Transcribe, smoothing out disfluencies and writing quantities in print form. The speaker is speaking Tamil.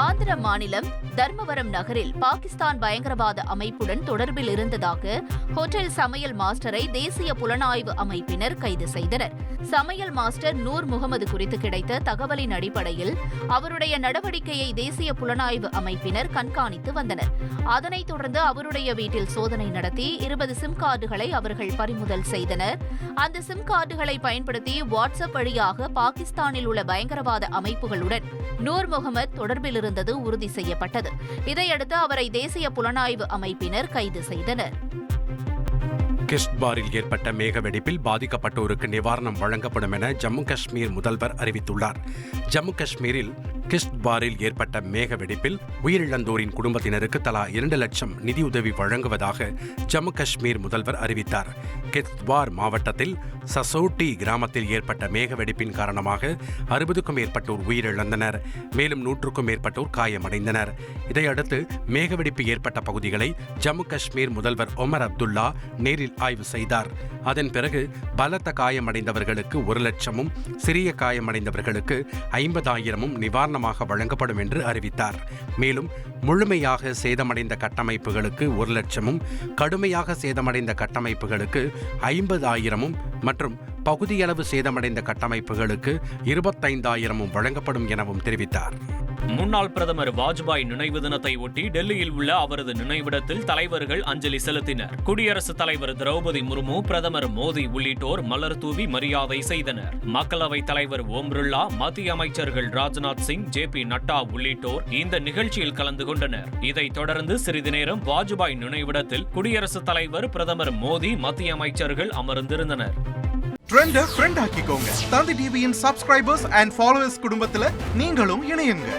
ஆந்திர மாநிலம் தர்மவரம் நகரில் பாகிஸ்தான் பயங்கரவாத அமைப்புடன் தொடர்பில் இருந்ததாக ஹோட்டல் சமையல் மாஸ்டரை தேசிய புலனாய்வு அமைப்பினர் கைது செய்தனர். சமையல் மாஸ்டர் நூர் முகமது குறித்து கிடைத்த தகவலின் அடிப்படையில் அவருடைய நடவடிக்கையை தேசிய புலனாய்வு அமைப்பினர் கண்காணித்து வந்தனர். அதனைத் தொடர்ந்து அவருடைய வீட்டில் சோதனை நடத்தி 20 சிம் கார்டுகளை அவர்கள் பறிமுதல் செய்தனர். அந்த சிம் கார்டுகளை பயன்படுத்தி வாட்ஸ்அப் வழியாக பாகிஸ்தானில் உள்ள பயங்கரவாத அமைப்புகளுடன் நூர் முகமது தொடர்பில் இருந்தது உறுதி செய்யப்பட்டது. இதையடுத்து அவரை தேசிய புலனாய்வு அமைப்பினர் கைது செய்தனர். கிஷ்த்வாரில் ஏற்பட்ட மேக வெடிப்பில் பாதிக்கப்பட்டோருக்கு நிவாரணம் வழங்கப்படும் என ஜம்மு காஷ்மீர் முதல்வர் அறிவித்துள்ளார். ஜம்மு காஷ்மீரில் கிஷ்த்வாரில் ஏற்பட்ட மேக வெடிப்பில் உயிரிழந்தோரின் குடும்பத்தினருக்கு தலா 2 லட்சம் நிதியுதவி வழங்குவதாக ஜம்மு காஷ்மீர் முதல்வர் அறிவித்தார். கிஷ்த்வார் மாவட்டத்தில் சசோட்டி கிராமத்தில் ஏற்பட்ட மேக வெடிப்பின் காரணமாக 60க்கும் மேற்பட்டோர் உயிரிழந்தனர். மேலும் 100க்கும் மேற்பட்டோர் காயமடைந்தனர். இதையடுத்து மேக வெடிப்பு ஏற்பட்ட பகுதிகளை ஜம்மு காஷ்மீர் முதல்வர் ஒமர் அப்துல்லா நேரில் ஆய்வு செய்தார். அதன் பிறகு பலத்த காயமடைந்தவர்களுக்கு 1 லட்சமும் சிறிய காயமடைந்தவர்களுக்கு 50,000 நிவாரணமாக வழங்கப்படும் என்று அறிவித்தார். மேலும் முழுமையாக சேதமடைந்த கட்டமைப்புகளுக்கு 1 லட்சமும் கடுமையாக சேதமடைந்த கட்டமைப்புகளுக்கு 50,000 மற்றும் பகுதியளவு சேதமடைந்த கட்டமைப்புகளுக்கு 25,000 வழங்கப்படும் எனவும் தெரிவித்தார். முன்னாள் பிரதமர் வாஜ்பாய் நினைவு தினத்தை ஒட்டி டெல்லியில் உள்ள அவரது நினைவிடத்தில் தலைவர்கள் அஞ்சலி செலுத்தினர். குடியரசுத் தலைவர் திரௌபதி முர்மு, பிரதமர் மோடி உள்ளிட்டோர் மலர் தூவி மரியாதை செய்தனர். மக்களவைத் தலைவர் ஓம் பிர்லா, மத்திய அமைச்சர்கள் ராஜ்நாத் சிங், JP நட்டா உள்ளிட்டோர் இந்த நிகழ்ச்சியில் கலந்து கொண்டனர். இதைத் தொடர்ந்து சிறிது நேரம் வாஜ்பாய் நினைவிடத்தில் குடியரசுத் தலைவர், பிரதமர் மோடி, மத்திய அமைச்சர்கள் அமர்ந்திருந்தனர். ட்ரெண்ட ஃப்ரெண்ட் ஆக்கிக்கோங்க. தந்தி டிவியின் சப்ஸ்கிரைபர்ஸ் அண்ட் ஃபாலோவர்ஸ் குடும்பத்துல நீங்களும் இணையுங்க.